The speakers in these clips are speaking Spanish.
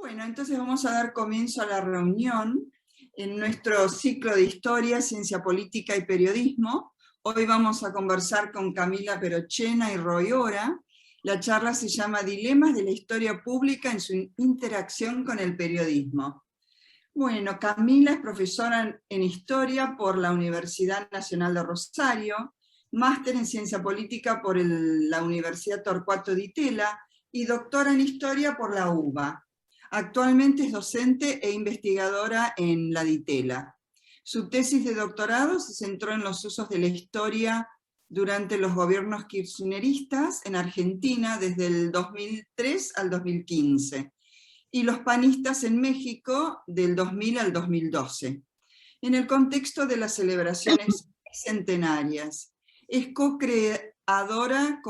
Bueno, entonces vamos a dar comienzo a la reunión en nuestro ciclo de Historia, Ciencia Política y Periodismo. Hoy vamos a conversar con Camila Perochena y Roy Ora. La charla se llama Dilemas de la Historia Pública en su interacción con el periodismo. Bueno, Camila es profesora en Historia por la Universidad Nacional de Rosario, máster en Ciencia Política por la Universidad Torcuato Di Tella y doctora en Historia por la UBA. Actualmente es docente e investigadora en la Di Tella. Su tesis de doctorado se centró en los usos de la historia durante los gobiernos kirchneristas en Argentina desde el 2003 al 2015, y los panistas en México del 2000 al 2012, en el contexto de las celebraciones centenarias. Es co-creadora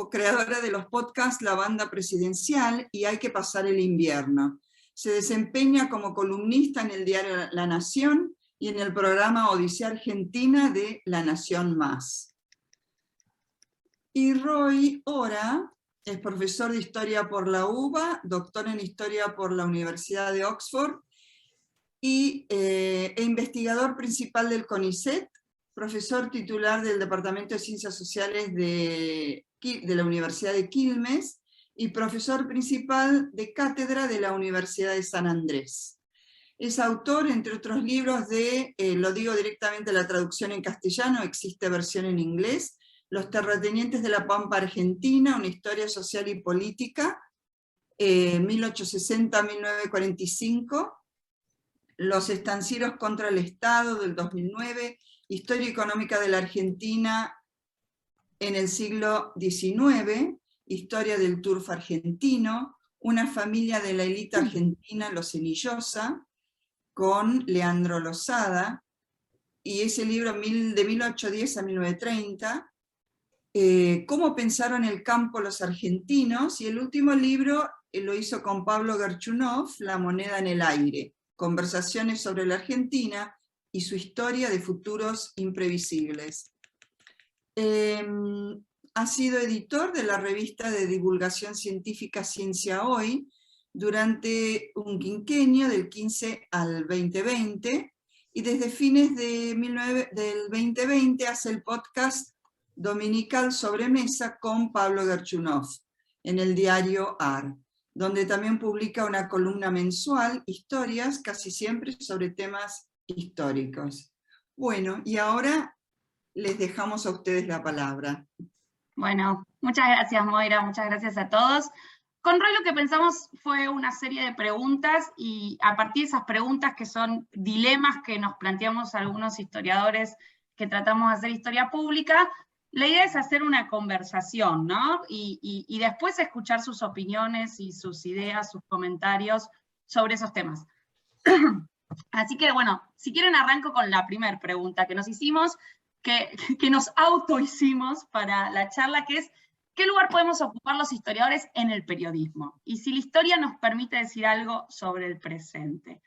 de los podcasts La Banda Presidencial y Hay que pasar el invierno. Se desempeña como columnista en el diario La Nación y en el programa Odisea Argentina de La Nación Más. Y Roy Ora es profesor de Historia por la UBA, doctor en Historia por la Universidad de Oxford e investigador principal del CONICET, profesor titular del Departamento de Ciencias Sociales de la Universidad de Quilmes y profesor principal de cátedra de la Universidad de San Andrés. Es autor, entre otros libros, de, lo digo directamente la traducción en castellano, existe versión en inglés, Los terratenientes de la Pampa Argentina, una historia social y política, 1860-1945, Los estancieros contra el Estado, del 2009, Historia económica de la Argentina en el siglo XIX, Historia del turf argentino, Una familia de la élite argentina, Los Cenillosa, con Leandro Lozada, y ese libro de 1810 a 1930, Cómo pensaron el campo los argentinos, y el último libro lo hizo con Pablo Gerchunov, La moneda en el aire, conversaciones sobre la Argentina y su historia de futuros imprevisibles. Ha sido editor de la revista de divulgación científica Ciencia Hoy durante un quinquenio del 15 al 2020, y desde fines del 2020 hace el podcast dominical Sobremesa con Pablo Gerchunov en el diario AR, donde también publica una columna mensual, Historias, casi siempre sobre temas históricos. Bueno, y ahora les dejamos a ustedes la palabra. Bueno, muchas gracias, Moira, muchas gracias a todos. Con Roy lo que pensamos fue una serie de preguntas, y a partir de esas preguntas, que son dilemas que nos planteamos algunos historiadores que tratamos de hacer historia pública, la idea es hacer una conversación, ¿no? Y después escuchar sus opiniones y sus ideas, sus comentarios sobre esos temas. Así que bueno, si quieren arranco con la primera pregunta que nos hicimos, que nos autohicimos para la charla, que es: ¿qué lugar podemos ocupar los historiadores en el periodismo? Y si la historia nos permite decir algo sobre el presente.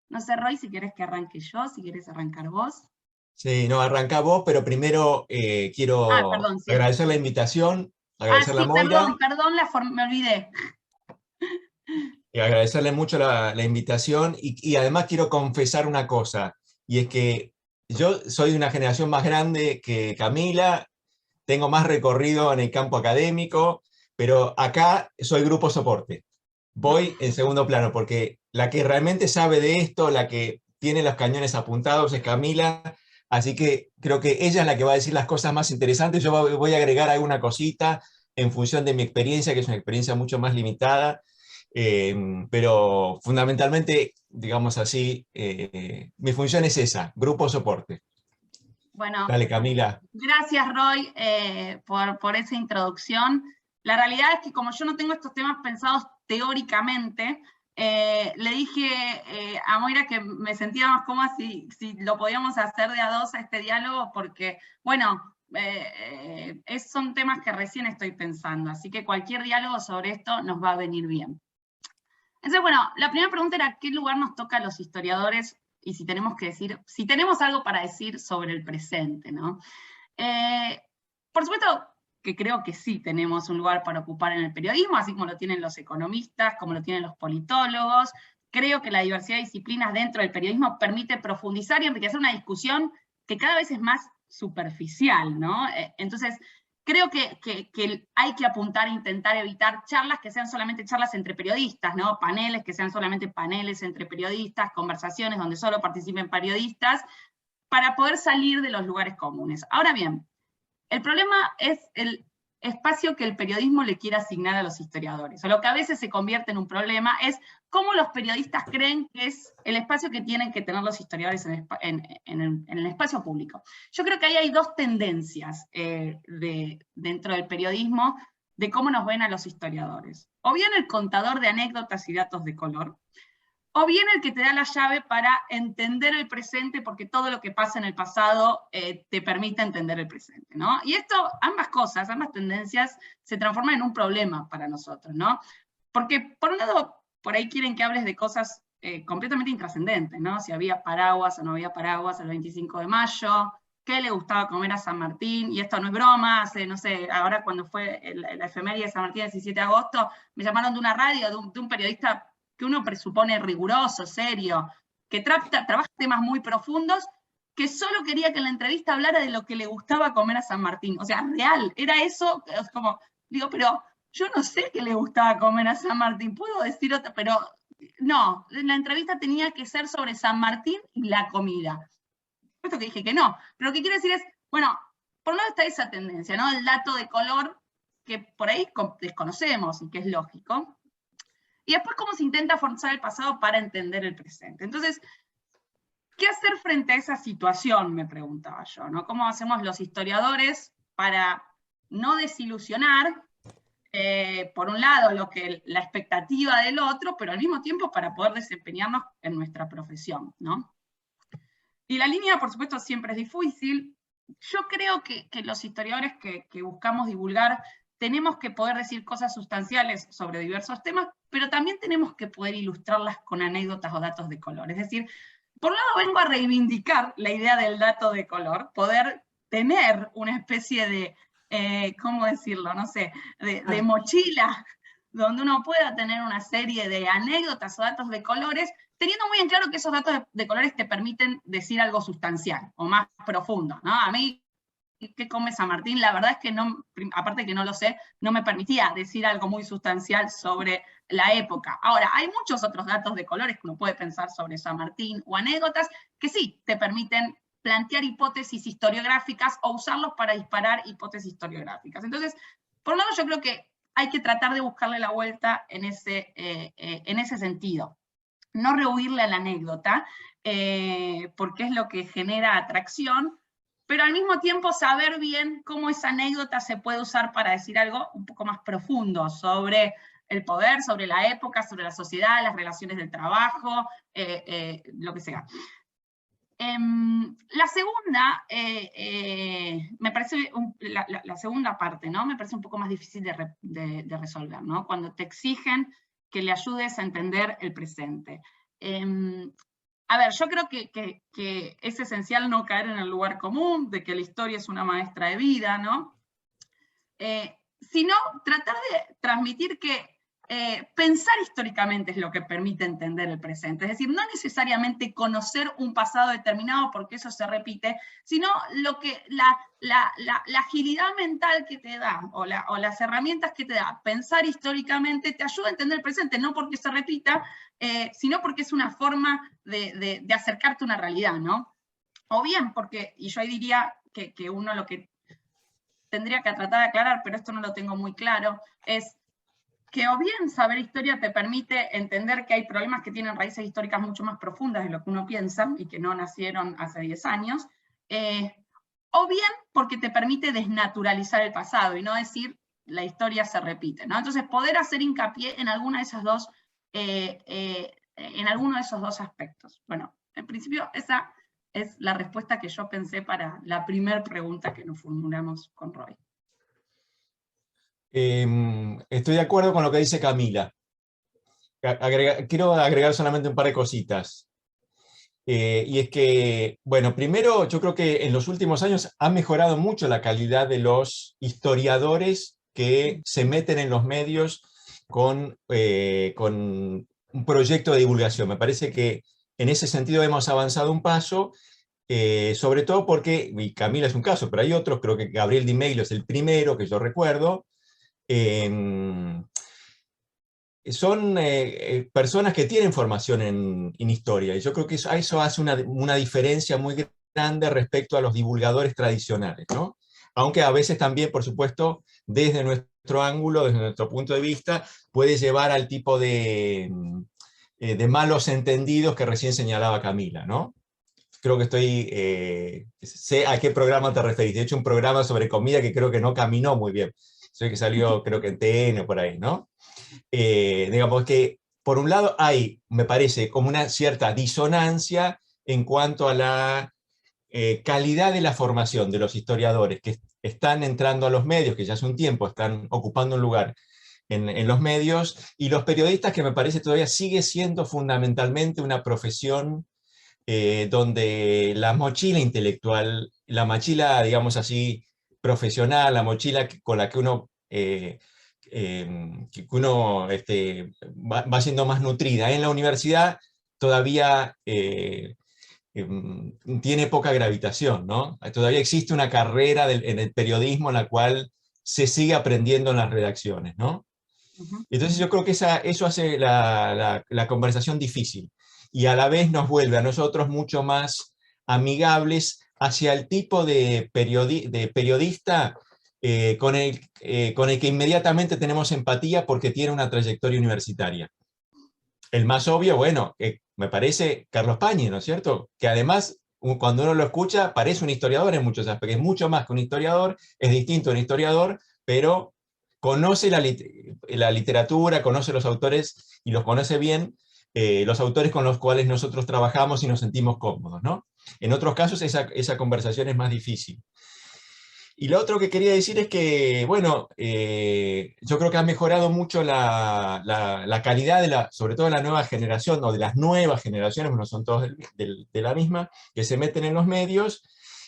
No sé, Roy, si querés que arranque yo, si querés arrancar vos. Sí, no, arranca vos, pero primero quiero Perdón, sí. agradecer la invitación, agradecerle a Moira. Perdón, me olvidé. Y agradecerle mucho la invitación, y además quiero confesar una cosa, y es que yo soy de una generación más grande que Camila, tengo más recorrido en el campo académico, pero acá soy grupo soporte. Voy en segundo plano, porque la que realmente sabe de esto, la que tiene los cañones apuntados es Camila, así que creo que ella es la que va a decir las cosas más interesantes. Yo voy a agregar alguna cosita en función de mi experiencia, que es una experiencia mucho más limitada, pero fundamentalmente, digamos así, mi función es esa, grupo soporte. Bueno, dale, Camila. Gracias, Roy, por esa introducción. La realidad es que como yo no tengo estos temas pensados teóricamente, le dije a Moira que me sentía más cómoda si lo podíamos hacer de a dos a este diálogo, porque, bueno, son temas que recién estoy pensando, así que cualquier diálogo sobre esto nos va a venir bien. Entonces, bueno, la primera pregunta era: ¿qué lugar nos toca a los historiadores? Y si tenemos algo para decir sobre el presente, ¿no? Por supuesto que creo que sí tenemos un lugar para ocupar en el periodismo, así como lo tienen los economistas, como lo tienen los politólogos, creo que la diversidad de disciplinas dentro del periodismo permite profundizar y enriquecer una discusión que cada vez es más superficial, ¿no? Entonces, creo que hay que apuntar a intentar evitar charlas que sean solamente charlas entre periodistas, ¿no? Paneles que sean solamente paneles entre periodistas, conversaciones donde solo participen periodistas, para poder salir de los lugares comunes. Ahora bien, el problema es el espacio que el periodismo le quiere asignar a los historiadores, o lo que a veces se convierte en un problema es cómo los periodistas creen que es el espacio que tienen que tener los historiadores en el espacio público. Yo creo que ahí hay dos tendencias dentro del periodismo de cómo nos ven a los historiadores. O bien el contador de anécdotas y datos de color, o bien el que te da la llave para entender el presente, porque todo lo que pasa en el pasado te permite entender el presente, ¿no? Y esto, ambas cosas, ambas tendencias, se transforman en un problema para nosotros, ¿no? Porque, por un lado, por ahí quieren que hables de cosas completamente intrascendentes, ¿no? Si había paraguas o no había paraguas el 25 de mayo, qué le gustaba comer a San Martín, y esto no es broma, hace, no sé, ahora cuando fue la efeméride de San Martín el 17 de agosto, me llamaron de una radio, de un periodista que uno presupone riguroso, serio, que trabaja temas muy profundos, que solo quería que en la entrevista hablara de lo que le gustaba comer a San Martín. O sea, real, era eso, es como, digo, pero yo no sé qué le gustaba comer a San Martín, puedo decir otra, pero no, la entrevista tenía que ser sobre San Martín y la comida. Esto que dije que no, pero lo que quiero decir es, bueno, por un lado está esa tendencia, ¿no? El dato de color que por ahí desconocemos y que es lógico. Y después cómo se intenta forzar el pasado para entender el presente. Entonces, ¿qué hacer frente a esa situación? Me preguntaba yo, ¿no? ¿Cómo hacemos los historiadores para no desilusionar, por un lado, la expectativa del otro, pero al mismo tiempo para poder desempeñarnos en nuestra profesión, ¿no? Y la línea, por supuesto, siempre es difícil. Yo creo que los historiadores que buscamos divulgar tenemos que poder decir cosas sustanciales sobre diversos temas, pero también tenemos que poder ilustrarlas con anécdotas o datos de color. Es decir, por un lado vengo a reivindicar la idea del dato de color, poder tener una especie de, ¿cómo decirlo? No sé, de mochila, donde uno pueda tener una serie de anécdotas o datos de colores, teniendo muy en claro que esos datos de colores te permiten decir algo sustancial o más profundo, ¿no? A mí, ¿qué come San Martín? La verdad es que no, aparte que no lo sé, no me permitía decir algo muy sustancial sobre la época. Ahora, hay muchos otros datos de colores que uno puede pensar sobre San Martín o anécdotas que sí te permiten plantear hipótesis historiográficas o usarlos para disparar hipótesis historiográficas. Entonces, por un lado yo creo que hay que tratar de buscarle la vuelta en ese sentido. No rehuirle a la anécdota, porque es lo que genera atracción, pero al mismo tiempo saber bien cómo esa anécdota se puede usar para decir algo un poco más profundo sobre el poder, sobre la época, sobre la sociedad, las relaciones del trabajo, lo que sea. La segunda, me parece, la segunda parte, ¿no? Me parece un poco más difícil de resolver, ¿no? Cuando te exigen que le ayudes a entender el presente. A ver, yo creo que es esencial no caer en el lugar común, de que la historia es una maestra de vida, ¿no? Sino tratar de transmitir que pensar históricamente es lo que permite entender el presente. Es decir, no necesariamente conocer un pasado determinado porque eso se repite, sino lo que la agilidad mental que te da, o las herramientas que te da pensar históricamente, te ayuda a entender el presente, no porque se repita, sino porque es una forma de acercarte a una realidad, ¿no? O bien porque, y yo ahí diría que uno lo que tendría que tratar de aclarar, pero esto no lo tengo muy claro, es que o bien saber historia te permite entender que hay problemas que tienen raíces históricas mucho más profundas de lo que uno piensa, y que no nacieron hace 10 años, o bien porque te permite desnaturalizar el pasado, y no decir la historia se repite, ¿no? Entonces poder hacer hincapié en alguna de esas dos, en alguno de esos dos aspectos. Bueno, en principio esa es la respuesta que yo pensé para la primera pregunta que nos formulamos con Roy. Estoy de acuerdo con lo que dice Camila. Quiero agregar solamente un par de cositas. Y es que, bueno, primero yo creo que en los últimos años ha mejorado mucho la calidad de los historiadores que se meten en los medios con un proyecto de divulgación. Me parece que en ese sentido hemos avanzado un paso, sobre todo porque, y Camila es un caso, pero hay otros, creo que Gabriel Di Meglio es el primero que yo recuerdo, son personas que tienen formación en historia, y yo creo que eso hace una diferencia muy grande respecto a los divulgadores tradicionales, ¿no? Aunque a veces también, por supuesto, desde nuestro ángulo, desde nuestro punto de vista, puede llevar al tipo de malos entendidos que recién señalaba Camila, ¿no? Creo que sé a qué programa te referís. De hecho, un programa sobre comida que creo que no caminó muy bien. Sé que salió, creo que en TN o por ahí, ¿no? Digamos que, por un lado, hay, me parece, como una cierta disonancia en cuanto a la calidad de la formación de los historiadores que están entrando a los medios, que ya hace un tiempo están ocupando un lugar en los medios, y los periodistas, que me parece todavía sigue siendo fundamentalmente una profesión donde la mochila intelectual, la mochila, digamos así, profesional, la mochila con la que uno, va siendo más nutrida en la universidad, todavía tiene poca gravitación, ¿no? Todavía existe una carrera en el periodismo en la cual se sigue aprendiendo en las redacciones, ¿no? Entonces yo creo que eso hace la conversación difícil, y a la vez nos vuelve a nosotros mucho más amigables hacia el tipo de periodista con el que inmediatamente tenemos empatía porque tiene una trayectoria universitaria. El más obvio, bueno, me parece Carlos Pañi, ¿no es cierto? Que además, cuando uno lo escucha, parece un historiador en muchos aspectos, es mucho más que un historiador, es distinto a un historiador, pero conoce la literatura, conoce los autores y los conoce bien, los autores con los cuales nosotros trabajamos y nos sentimos cómodos, ¿no? En otros casos esa conversación es más difícil. Y lo otro que quería decir es que, bueno, yo creo que ha mejorado mucho la calidad, sobre todo de la nueva generación, o de las nuevas generaciones, no son todos de la misma, que se meten en los medios.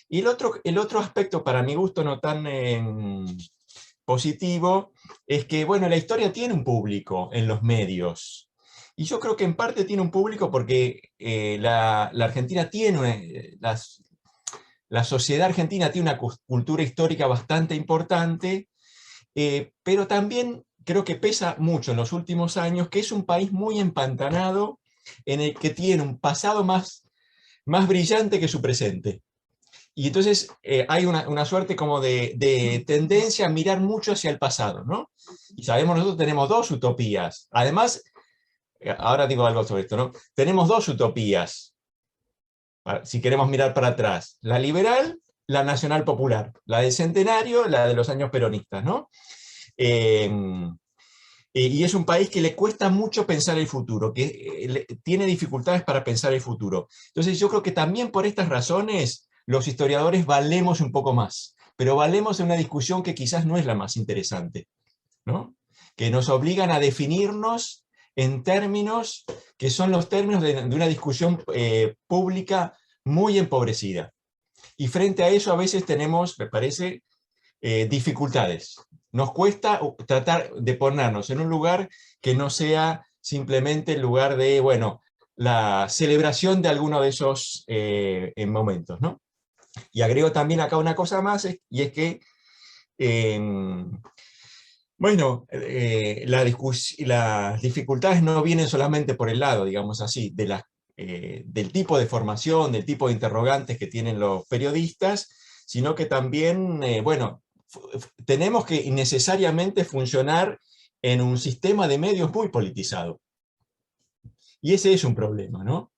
Y el otro aspecto, para mi gusto, no tan positivo, es que, bueno, la historia tiene un público en los medios. Y yo creo que en parte tiene un público porque la Argentina tiene, la sociedad argentina tiene una cultura histórica bastante importante, pero también creo que pesa mucho en los últimos años que es un país muy empantanado, en el que tiene un pasado más brillante que su presente. Y entonces hay una suerte como de tendencia a mirar mucho hacia el pasado, ¿no? Y sabemos, nosotros tenemos dos utopías. Además, ahora digo algo sobre esto, ¿no? Tenemos dos utopías, si queremos mirar para atrás: la liberal, la nacional popular, la del centenario, la de los años peronistas, ¿no? Y es un país que le cuesta mucho pensar el futuro, que tiene dificultades para pensar el futuro. Entonces yo creo que también por estas razones los historiadores valemos un poco más, pero valemos en una discusión que quizás no es la más interesante, ¿no? Que nos obligan a definirnos en términos que son los términos de una discusión pública muy empobrecida. Y frente a eso a veces tenemos, me parece, dificultades. Nos cuesta tratar de ponernos en un lugar que no sea simplemente el lugar de, bueno, la celebración de alguno de esos momentos, ¿no? Y agrego también acá una cosa más, y es que bueno, las dificultades no vienen solamente por el lado, digamos así, del tipo de formación, del tipo de interrogantes que tienen los periodistas, sino que también, bueno, tenemos que necesariamente funcionar en un sistema de medios muy politizado. Y ese es un problema, ¿no?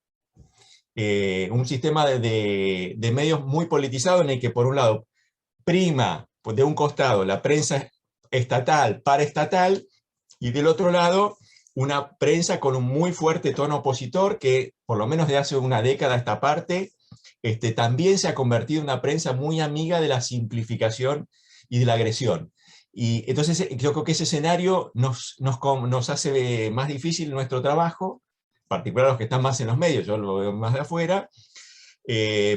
Un sistema de medios muy politizado en el que, por un lado, prima de un costado la prensa estatal, paraestatal, y del otro lado una prensa con un muy fuerte tono opositor que, por lo menos de hace una década a esta parte, también se ha convertido en una prensa muy amiga de la simplificación y de la agresión. Y entonces yo creo que ese escenario nos hace más difícil nuestro trabajo, en particular los que están más en los medios, yo lo veo más de afuera,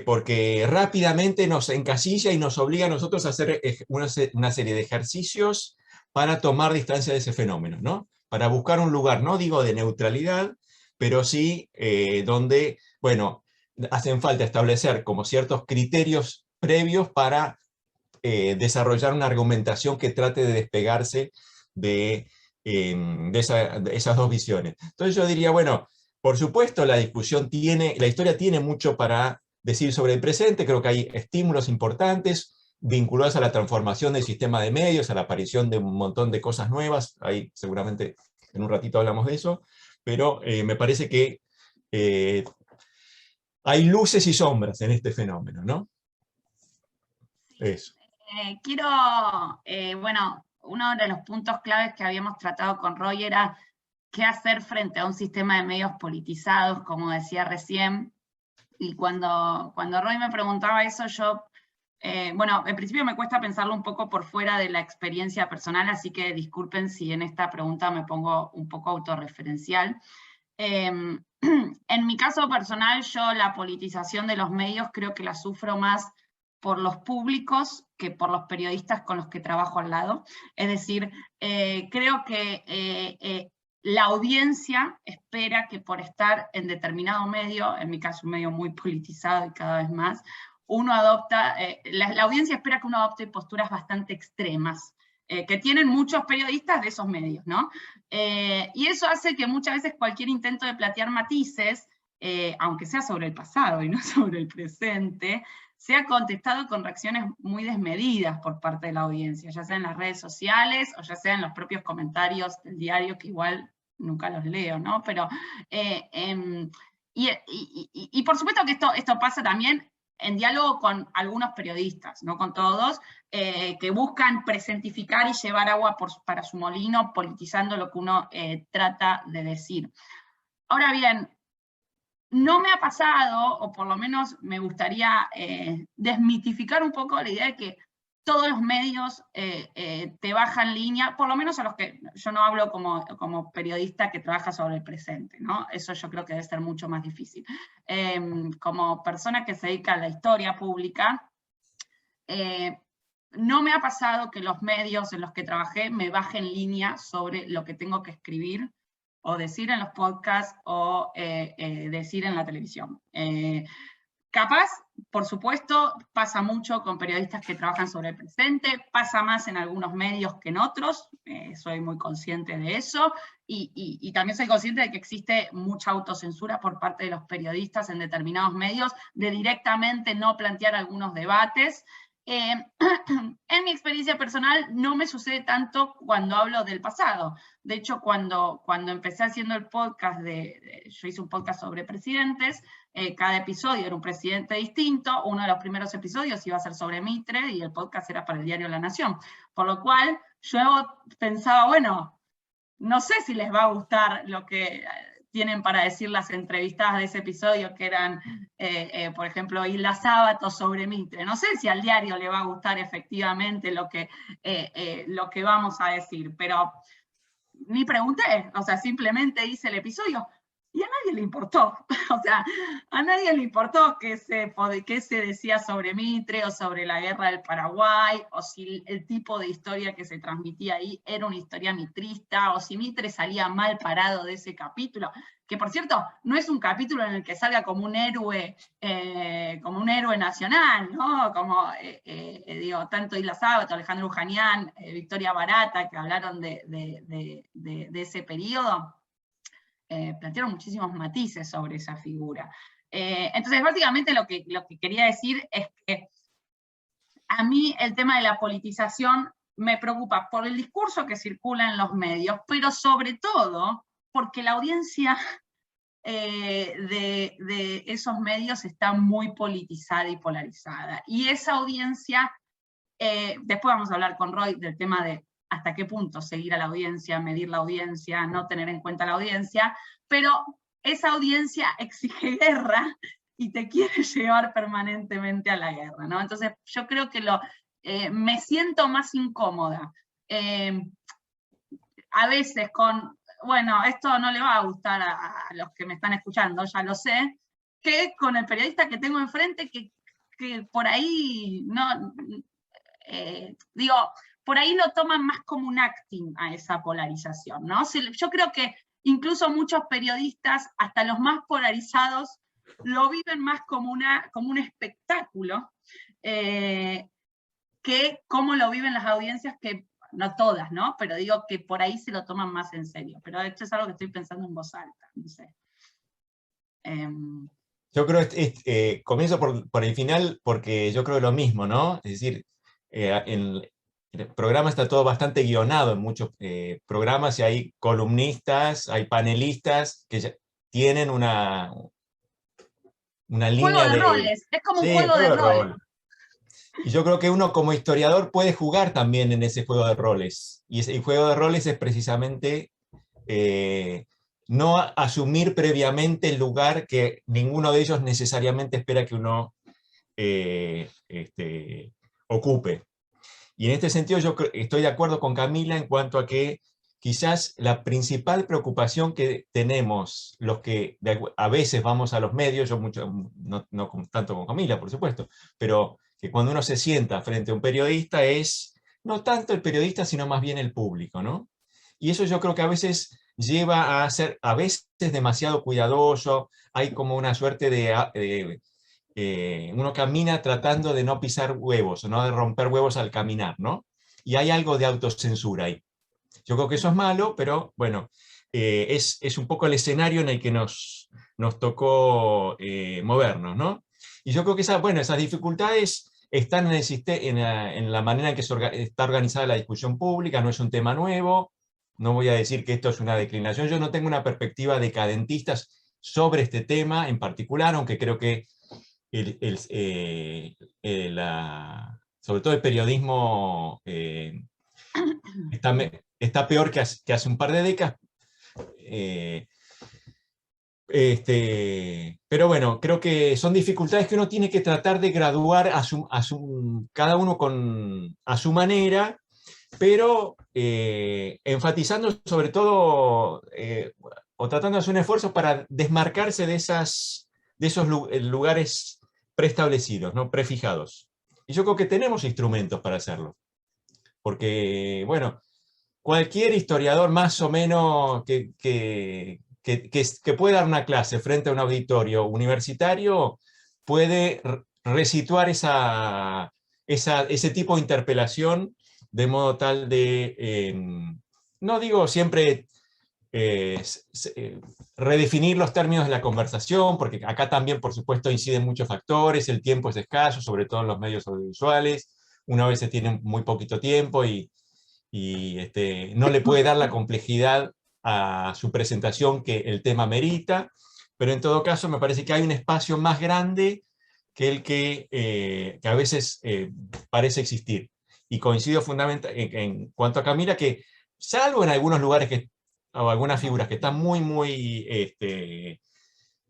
porque rápidamente nos encasilla y nos obliga a nosotros a hacer una serie de ejercicios para tomar distancia de ese fenómeno, ¿no? para buscar un lugar, no digo de neutralidad, pero sí donde, bueno, hacen falta establecer como ciertos criterios previos para desarrollar una argumentación que trate de despegarse de esas dos visiones. Entonces yo diría, bueno, por supuesto la historia tiene mucho para decir sobre el presente, creo que hay estímulos importantes vinculados a la transformación del sistema de medios, a la aparición de un montón de cosas nuevas, ahí seguramente en un ratito hablamos de eso, pero me parece que hay luces y sombras en este fenómeno, ¿no? Eso. Bueno, uno de los puntos claves que habíamos tratado con Roy era qué hacer frente a un sistema de medios politizados, como decía recién, y cuando Roy me preguntaba eso, yo, bueno, en principio me cuesta pensarlo un poco por fuera de la experiencia personal, así que disculpen si en esta pregunta me pongo un poco autorreferencial. En mi caso personal, yo la politización de los medios creo que la sufro más por los públicos que por los periodistas con los que trabajo al lado. Es decir, creo que la audiencia espera que por estar en determinado medio, en mi caso un medio muy politizado y cada vez más, uno adopta, la audiencia espera que uno adopte posturas bastante extremas, que tienen muchos periodistas de esos medios, ¿no? Y eso hace que muchas veces cualquier intento de plantear matices, aunque sea sobre el pasado y no sobre el presente, sea contestado con reacciones muy desmedidas por parte de la audiencia, ya sea en las redes sociales o ya sea en los propios comentarios del diario, que igual nunca los leo, ¿no? Pero, y por supuesto que esto pasa también en diálogo con algunos periodistas, no con todos, que buscan presentificar y llevar agua para su molino, politizando lo que uno trata de decir. Ahora bien, no me ha pasado, o por lo menos me gustaría desmitificar un poco la idea de que todos los medios te bajan línea, por lo menos a los que yo no hablo como periodista que trabaja sobre el presente, ¿no? Eso yo creo que debe ser mucho más difícil. Como persona que se dedica a la historia pública, no me ha pasado que los medios en los que trabajé me bajen línea sobre lo que tengo que escribir, o decir en los podcasts, o decir en la televisión. Capaz, por supuesto, pasa mucho con periodistas que trabajan sobre el presente, pasa más en algunos medios que en otros, soy muy consciente de eso, y también soy consciente de que existe mucha autocensura por parte de los periodistas en determinados medios, de directamente no plantear algunos debates. En mi experiencia personal no me sucede tanto cuando hablo del pasado. De hecho, cuando empecé haciendo el podcast, yo hice un podcast sobre presidentes, cada episodio era un presidente distinto, uno de los primeros episodios iba a ser sobre Mitre y el podcast era para el diario La Nación. Por lo cual yo pensaba, bueno, no sé si les va a gustar lo que tienen para decir las entrevistadas de ese episodio, que eran, por ejemplo, Isla Sábato sobre Mitre. No sé si al diario le va a gustar efectivamente lo que vamos a decir, pero ni pregunté, o sea, simplemente hice el episodio y a nadie le importó. O sea, a nadie le importó qué se decía sobre Mitre o sobre la guerra del Paraguay, o si el tipo de historia que se transmitía ahí era una historia mitrista, o si Mitre salía mal parado de ese capítulo, que por cierto, no es un capítulo en el que salga como un héroe nacional, ¿no? Como, digo, tanto Isla Sábato, Alejandro Ujanian, Victoria Barata, que hablaron de ese periodo, plantearon muchísimos matices sobre esa figura. Entonces, básicamente lo que quería decir es que a mí el tema de la politización me preocupa por el discurso que circula en los medios, pero sobre todo porque la audiencia de esos medios está muy politizada y polarizada. Y esa audiencia, después vamos a hablar con Roy del tema de hasta qué punto seguir a la audiencia, medir la audiencia, no tener en cuenta la audiencia, pero esa audiencia exige guerra y te quiere llevar permanentemente a la guerra, ¿no? Entonces yo creo que me siento más incómoda. A veces bueno, esto no le va a gustar a los que me están escuchando, ya lo sé, que con el periodista que tengo enfrente, que por ahí no... digo, por ahí lo toman más como un acting a esa polarización, ¿no? Yo creo que incluso muchos periodistas, hasta los más polarizados, lo viven más como un espectáculo, que como lo viven las audiencias, que no todas, ¿no? Pero digo que por ahí se lo toman más en serio. Pero esto es algo que estoy pensando en voz alta, no sé. Yo creo que comienzo por el final, porque yo creo lo mismo, ¿no? Es decir, en el programa está todo bastante guionado en muchos programas, y hay columnistas, hay panelistas que ya tienen una línea Juego de roles, es como un Sí, juego de rol. rol. Y yo creo que uno como historiador puede jugar también en ese juego de roles. Y ese juego de roles es precisamente no asumir previamente el lugar que ninguno de ellos necesariamente espera que uno ocupe. Y en este sentido yo estoy de acuerdo con Camila en cuanto a que quizás la principal preocupación que tenemos los que a veces vamos a los medios, yo mucho, no tanto con Camila, por supuesto, pero que cuando uno se sienta frente a un periodista es no tanto el periodista, sino más bien el público, ¿no? Y eso yo creo que a veces lleva a ser a veces demasiado cuidadoso, hay como una suerte de uno camina tratando de no pisar huevos, no de romper huevos al caminar, ¿no? Y hay algo de autocensura ahí. Yo creo que eso es malo, pero bueno, es un poco el escenario en el que nos tocó movernos, ¿no? Y yo creo que esas dificultades están en la manera en que está organizada la discusión pública, no es un tema nuevo, no voy a decir que esto es una declinación, yo no tengo una perspectiva decadentista sobre este tema en particular, aunque creo que sobre todo el periodismo está peor que hace un par de décadas. Pero bueno, creo que son dificultades que uno tiene que tratar de graduar cada uno a su manera, pero enfatizando sobre todo, o tratando de hacer un esfuerzo para desmarcarse de esos lugares preestablecidos, ¿no? Prefijados. Y yo creo que tenemos instrumentos para hacerlo. Porque, bueno, cualquier historiador más o menos que puede dar una clase frente a un auditorio universitario puede resituar ese tipo de interpelación de modo tal de, no digo siempre redefinir los términos de la conversación, porque acá también, por supuesto, inciden muchos factores, el tiempo es escaso, sobre todo en los medios audiovisuales, una vez se tiene muy poquito tiempo y no le puede dar la complejidad a su presentación que el tema merita, pero en todo caso me parece que hay un espacio más grande que el que a veces parece existir. Y coincido fundamentalmente en cuanto a Camila, que salvo en algunos lugares o algunas figuras que están muy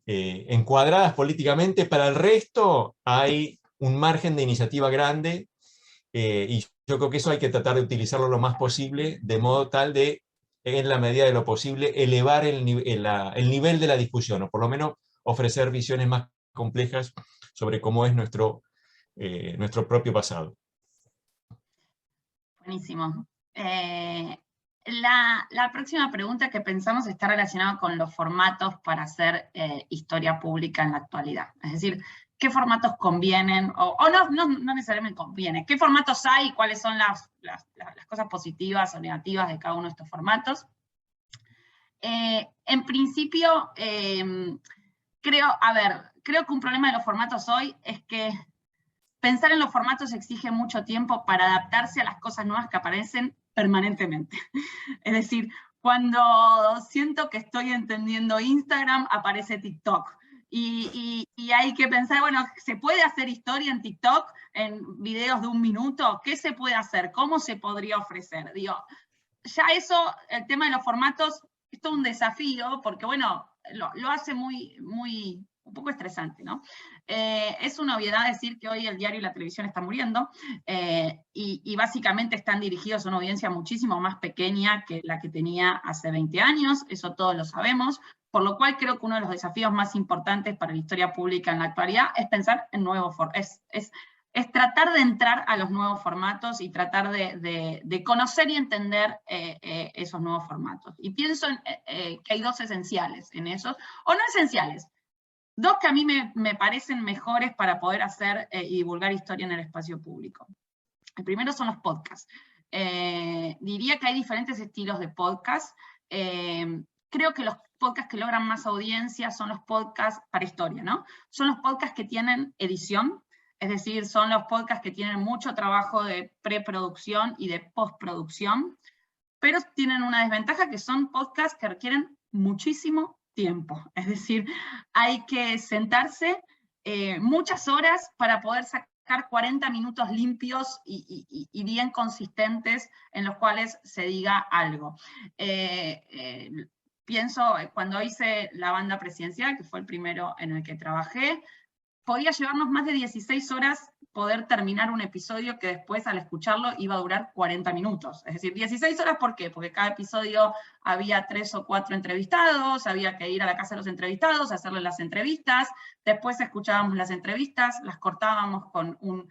encuadradas políticamente, para el resto hay un margen de iniciativa grande, y yo creo que eso hay que tratar de utilizarlo lo más posible, de modo tal de, en la medida de lo posible, elevar el nivel de la discusión, o por lo menos ofrecer visiones más complejas sobre cómo es nuestro propio pasado. Buenísimo. La próxima pregunta que pensamos está relacionada con los formatos para hacer historia pública en la actualidad. Es decir, ¿qué formatos convienen? O no necesariamente conviene. ¿Qué formatos hay y cuáles son las cosas positivas o negativas de cada uno de estos formatos? En principio, creo que un problema de los formatos hoy es que pensar en los formatos exige mucho tiempo para adaptarse a las cosas nuevas que aparecen permanentemente. Es decir, cuando siento que estoy entendiendo Instagram, aparece TikTok. Y hay que pensar, bueno, ¿se puede hacer historia en TikTok en videos de 1 minuto? ¿Qué se puede hacer? ¿Cómo se podría ofrecer? Digo, ya eso, el tema de los formatos, es todo un desafío, porque bueno, lo hace un poco estresante, ¿no? Es una obviedad decir que hoy el diario y la televisión están muriendo, y básicamente están dirigidos a una audiencia muchísimo más pequeña que la que tenía hace 20 años, eso todos lo sabemos, por lo cual creo que uno de los desafíos más importantes para la historia pública en la actualidad es pensar en nuevos formatos, es es tratar de entrar a los nuevos formatos y tratar de conocer y entender esos nuevos formatos. Y pienso que hay dos esenciales en esos, o no esenciales, dos que a mí me parecen mejores para poder hacer y divulgar historia en el espacio público. El primero son los podcasts. Diría que hay diferentes estilos de podcast. Creo que los podcasts que logran más audiencia son los podcasts para historia, ¿no? Son los podcasts que tienen edición, es decir, son los podcasts que tienen mucho trabajo de preproducción y de postproducción, pero tienen una desventaja que son podcasts que requieren muchísimo tiempo. Es decir, hay que sentarse muchas horas para poder sacar 40 minutos limpios y bien consistentes en los cuales se diga algo. Pienso, cuando hice La Banda Presidencial, que fue el primero en el que trabajé, podía llevarnos más de 16 horas poder terminar un episodio que después, al escucharlo, iba a durar 40 minutos. Es decir, 16 horas, ¿por qué? Porque cada episodio había 3 o 4 entrevistados, había que ir a la casa de los entrevistados, hacerles las entrevistas, después escuchábamos las entrevistas, las cortábamos con un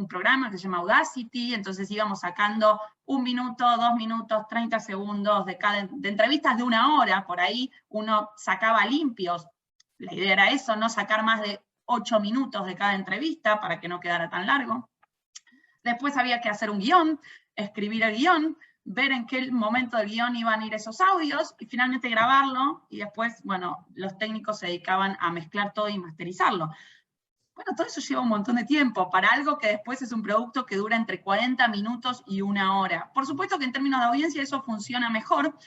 programa que se llama Audacity, entonces íbamos sacando 1 minuto, 2 minutos, 30 segundos de entrevistas de 1 hora, por ahí uno sacaba limpios. La idea era eso, no sacar más de 8 minutos de cada entrevista para que no quedara tan largo. Después había que hacer un guión, escribir el guión, ver en qué momento del guión iban a ir esos audios, y finalmente grabarlo, y después, bueno, los técnicos se dedicaban a mezclar todo y masterizarlo. Bueno, todo eso lleva un montón de tiempo, para algo que después es un producto que dura entre 40 minutos y 1 hora. Por supuesto que en términos de audiencia eso funciona mejor.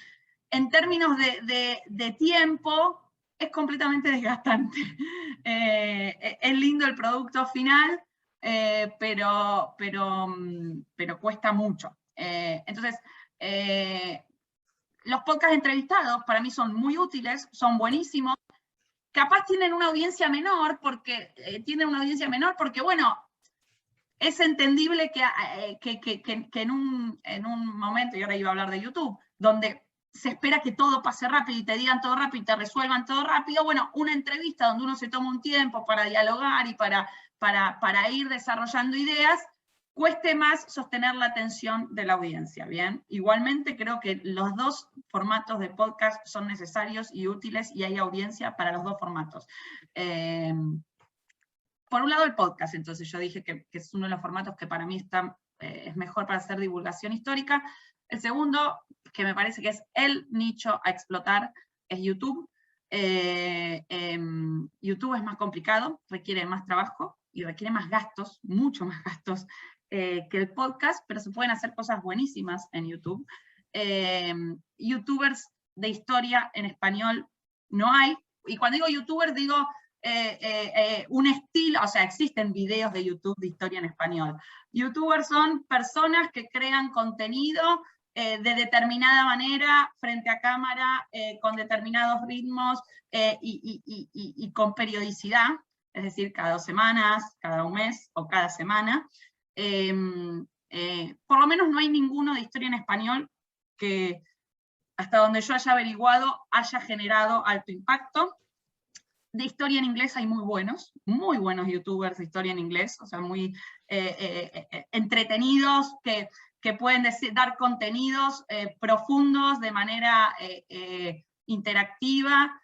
En términos de tiempo, es completamente desgastante. Es lindo el producto final, pero cuesta mucho. Entonces, los podcasts entrevistados para mí son muy útiles, son buenísimos. Capaz tienen una audiencia menor, porque bueno, es entendible que en un momento, y ahora iba a hablar de YouTube, donde se espera que todo pase rápido y te digan todo rápido y te resuelvan todo rápido. Bueno, una entrevista donde uno se toma un tiempo para dialogar y para ir desarrollando ideas, cueste más sostener la atención de la audiencia, ¿bien? Igualmente creo que los dos formatos de podcast son necesarios y útiles, y hay audiencia para los dos formatos. Por un lado el podcast, entonces yo dije que es uno de los formatos que para mí es mejor para hacer divulgación histórica. El segundo, que me parece que es el nicho a explotar, es YouTube. YouTube es más complicado, requiere más trabajo y requiere más gastos, mucho más gastos que el podcast, pero se pueden hacer cosas buenísimas en YouTube. YouTubers de historia en español no hay, y cuando digo YouTubers digo un estilo, o sea, existen videos de YouTube de historia en español. YouTubers son personas que crean contenido de determinada manera, frente a cámara, con determinados ritmos y con periodicidad, es decir, cada 2 semanas, cada 1 mes o cada semana. Por lo menos no hay ninguno de historia en español que, hasta donde yo haya averiguado, haya generado alto impacto. De historia en inglés hay muy buenos youtubers de historia en inglés, o sea, muy entretenidos, que pueden dar contenidos profundos de manera interactiva.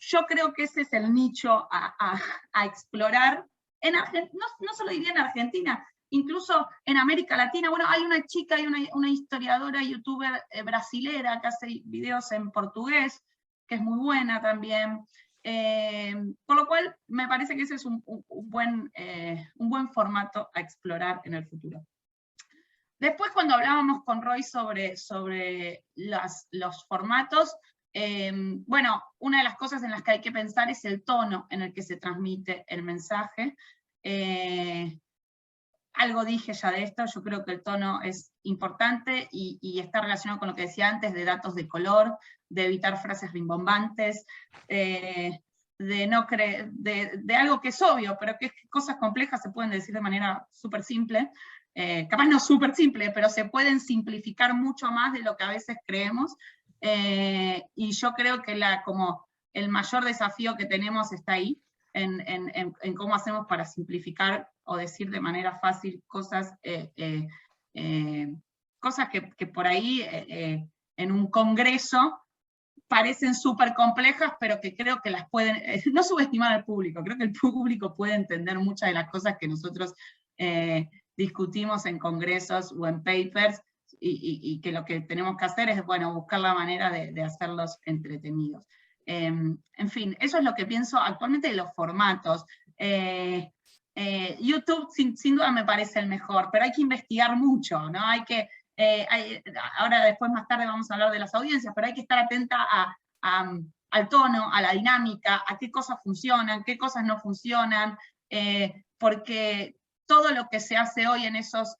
Yo creo que ese es el nicho a explorar. No solo diría en Argentina, incluso en América Latina. Bueno, hay una chica, hay una historiadora, youtuber brasilera que hace videos en portugués, que es muy buena también. Por lo cual, me parece que ese es un buen formato a explorar en el futuro. Después, cuando hablábamos con Roy sobre los formatos, bueno, una de las cosas en las que hay que pensar es el tono en el que se transmite el mensaje. Algo dije ya de esto, yo creo que el tono es importante y está relacionado con lo que decía antes, de datos de color, de evitar frases rimbombantes, de algo que es obvio, pero que cosas complejas se pueden decir de manera súper simple, capaz no súper simple, pero se pueden simplificar mucho más de lo que a veces creemos, y yo creo que como el mayor desafío que tenemos está ahí. en cómo hacemos para simplificar o decir de manera fácil cosas, cosas que por ahí en un congreso parecen súper complejas, pero que creo que las pueden, no subestimar al público, creo que el público puede entender muchas de las cosas que nosotros discutimos en congresos o en papers, y que lo que tenemos que hacer es, bueno, buscar la manera de hacerlos entretenidos. En fin, eso es lo que pienso actualmente de los formatos. YouTube sin duda me parece el mejor, pero hay que investigar mucho, ¿no? Hay que, ahora después más tarde vamos a hablar de las audiencias, pero hay que estar atenta al tono, a la dinámica, a qué cosas funcionan, qué cosas no funcionan, porque todo lo que se hace hoy en esos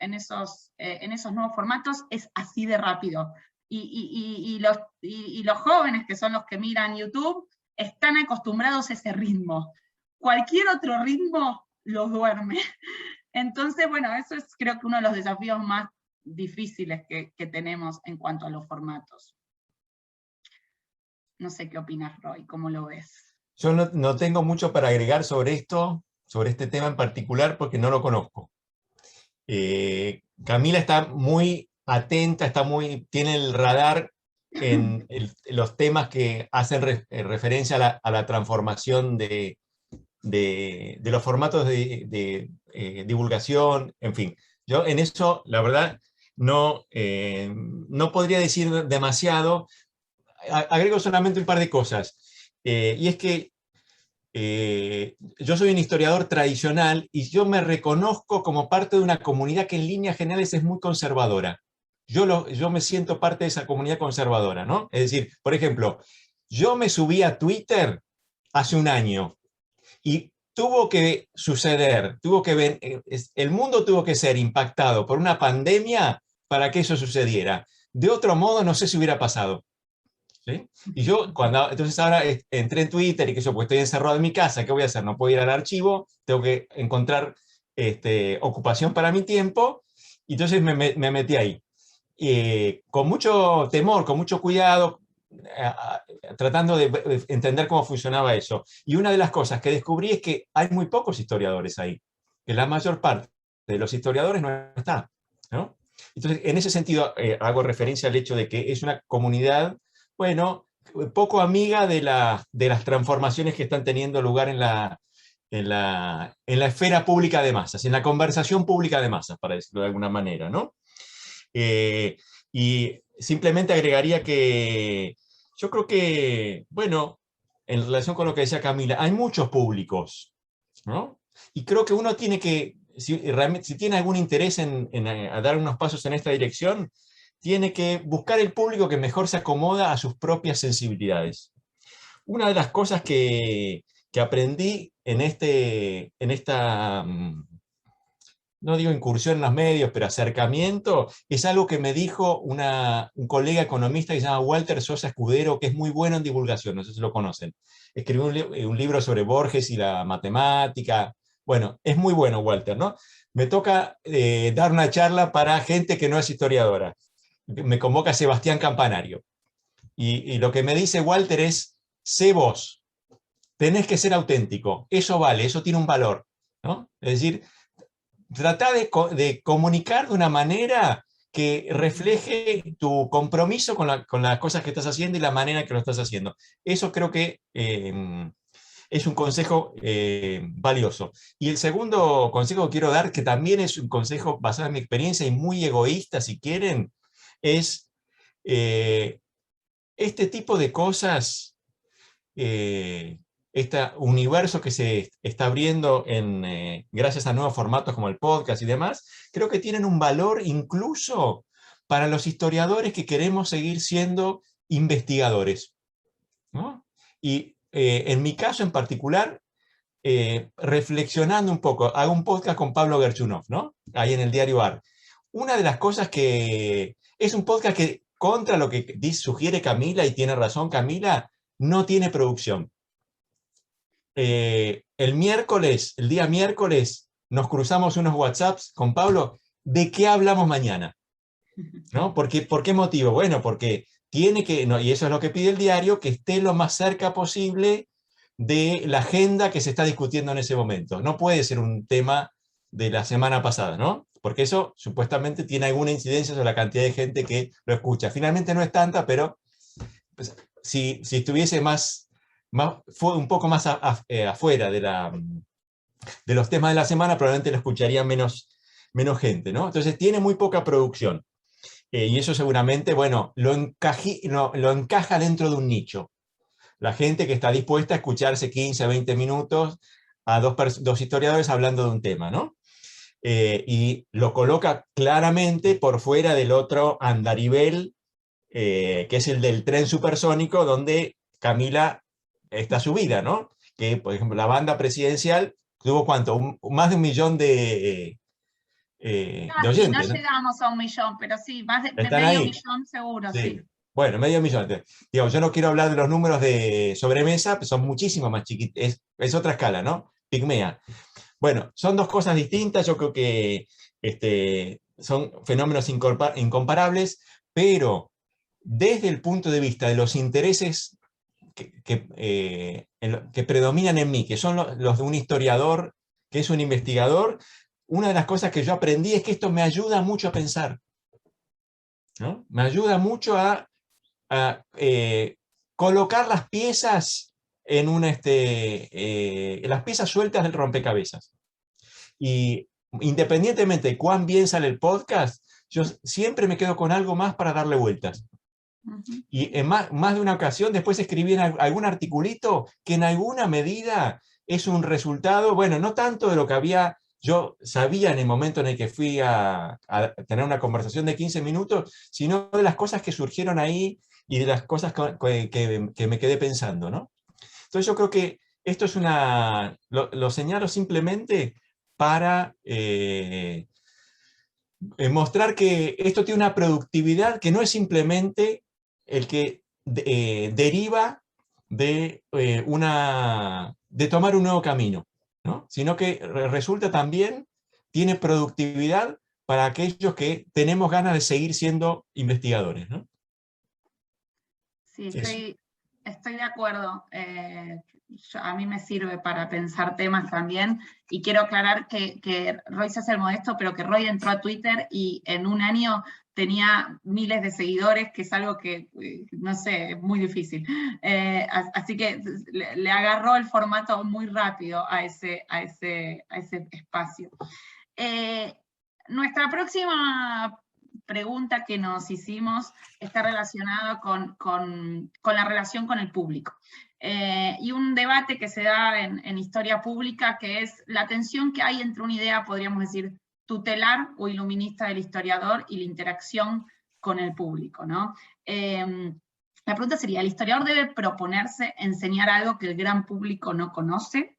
nuevos formatos es así de rápido. Y los jóvenes, que son los que miran YouTube, están acostumbrados a ese ritmo. Cualquier otro ritmo los duerme. Entonces, bueno, eso es creo que uno de los desafíos más difíciles que tenemos en cuanto a los formatos. No sé qué opinas, Roy, ¿cómo lo ves? Yo no tengo mucho para agregar sobre esto, sobre este tema en particular, porque no lo conozco. Camila está muy atenta, tiene el radar en los temas que hacen referencia a la transformación de los formatos de divulgación, en fin. Yo en eso, la verdad, no podría decir demasiado. Agrego solamente un par de cosas. Y es que yo soy un historiador tradicional y yo me reconozco como parte de una comunidad que en líneas generales es muy conservadora. Yo me siento parte de esa comunidad conservadora, ¿no? Es decir, por ejemplo, yo me subí a Twitter hace un año y tuvo que suceder, el mundo tuvo que ser impactado por una pandemia para que eso sucediera. De otro modo, no sé si hubiera pasado. ¿Sí? Y yo, entonces ahora entré en Twitter y que yo, pues estoy encerrado en mi casa, ¿qué voy a hacer? No puedo ir al archivo, tengo que encontrar ocupación para mi tiempo, y entonces me metí ahí. Con mucho temor, con mucho cuidado, tratando de entender cómo funcionaba eso. Y una de las cosas que descubrí es que hay muy pocos historiadores ahí, que la mayor parte de los historiadores no está, ¿no? Entonces, en ese sentido, hago referencia al hecho de que es una comunidad, bueno, poco amiga de las transformaciones que están teniendo lugar en la esfera pública de masas, en la conversación pública de masas, para decirlo de alguna manera, ¿no? Y simplemente agregaría que yo creo que, bueno, en relación con lo que decía Camila, hay muchos públicos, ¿no? Y creo que uno tiene que, si tiene algún interés en dar unos pasos en esta dirección, tiene que buscar el público que mejor se acomoda a sus propias sensibilidades. Una de las cosas que aprendí en esta, no digo incursión en los medios, pero acercamiento, es algo que me dijo un colega economista que se llama Walter Sosa Escudero, que es muy bueno en divulgación, no sé si lo conocen. Escribió un libro sobre Borges y la matemática. Bueno, es muy bueno Walter, ¿no? Me toca dar una charla para gente que no es historiadora. Me convoca Sebastián Campanario. Y lo que me dice Walter es, sé vos, tenés que ser auténtico, eso vale, eso tiene un valor, ¿no? Es decir, trata de comunicar de una manera que refleje tu compromiso con las cosas que estás haciendo y la manera que lo estás haciendo. Eso creo que es un consejo valioso. Y el segundo consejo que quiero dar, que también es un consejo basado en mi experiencia y muy egoísta, si quieren, es este tipo de cosas, este universo que se está abriendo gracias a nuevos formatos como el podcast y demás, creo que tienen un valor incluso para los historiadores que queremos seguir siendo investigadores, ¿no? Y en mi caso en particular, reflexionando un poco, hago un podcast con Pablo Gerchunov, ¿no? Ahí en el diario AR. Una de las cosas que es un podcast que, contra lo que sugiere Camila, y tiene razón Camila, no tiene producción. El día miércoles, nos cruzamos unos WhatsApps con Pablo, ¿de qué hablamos mañana? ¿No? ¿Por qué motivo? Bueno, porque tiene que, y eso es lo que pide el diario, que esté lo más cerca posible de la agenda que se está discutiendo en ese momento. No puede ser un tema de la semana pasada, ¿no? Porque eso supuestamente tiene alguna incidencia sobre la cantidad de gente que lo escucha. Finalmente no es tanta, pero pues, si estuviese fue un poco más afuera de los temas de la semana, probablemente lo escucharía menos gente, ¿no? Entonces tiene muy poca producción. Y eso seguramente, bueno, lo encaja dentro de un nicho. La gente que está dispuesta a escucharse 15 a 20 minutos a dos historiadores hablando de un tema, ¿no? Y lo coloca claramente por fuera del otro andarivel, que es el del tren supersónico, donde Camila está subida, ¿no? Que, por ejemplo, la banda presidencial tuvo, ¿cuánto? Más de 1 millón de No oyentes, ¿no? llegamos a 1 millón, pero sí, más de ¿Están medio ahí? millón seguro, Sí. sí. Bueno, 500 000. Digamos, yo no quiero hablar de los números de sobremesa, pues son muchísimo más chiquitos, es otra escala, ¿no? Pigmea. Bueno, son dos cosas distintas, yo creo que son fenómenos incomparables, pero desde el punto de vista de los intereses que predominan en mí, que son los de un historiador, que es un investigador, una de las cosas que yo aprendí es que esto me ayuda mucho a pensar, ¿no? Me ayuda mucho a colocar las piezas en las piezas sueltas del rompecabezas. Y independientemente de cuán bien sale el podcast, yo siempre me quedo con algo más para darle vueltas. Uh-huh. Y en más de una ocasión después escribí en algún articulito que en alguna medida es un resultado, bueno, no tanto de lo que yo sabía en el momento en el que fui a tener una conversación de 15 minutos, sino de las cosas que surgieron ahí y de las cosas que me quedé pensando, ¿no? Entonces yo creo que esto es lo señalo simplemente para mostrar que esto tiene una productividad que no es simplemente el que deriva de tomar un nuevo camino, ¿no? Sino que resulta también, tiene productividad para aquellos que tenemos ganas de seguir siendo investigadores, ¿no? Sí, estoy de acuerdo. A mí me sirve para pensar temas también, y quiero aclarar que Roy se hace el modesto, pero que Roy entró a Twitter y en un año tenía miles de seguidores, que es algo que, no sé, es muy difícil. Así que le agarró el formato muy rápido a ese espacio. Nuestra próxima pregunta que nos hicimos está relacionada con la relación con el público. Y un debate que se da en historia pública, que es la tensión que hay entre una idea, podríamos decir, tutelar o iluminista del historiador y la interacción con el público, ¿no? La pregunta sería, ¿el historiador debe proponerse enseñar algo que el gran público no conoce?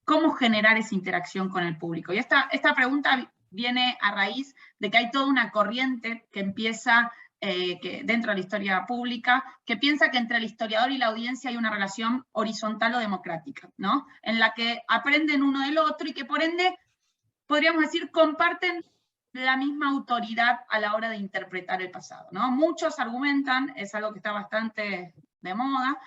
¿Cómo generar esa interacción con el público? Y esta pregunta viene a raíz de que hay toda una corriente que empieza dentro de la historia pública, que piensa que entre el historiador y la audiencia hay una relación horizontal o democrática, ¿no? En la que aprenden uno del otro y que por ende, podríamos decir, comparten la misma autoridad a la hora de interpretar el pasado, ¿no? Muchos argumentan, es algo que está bastante de moda,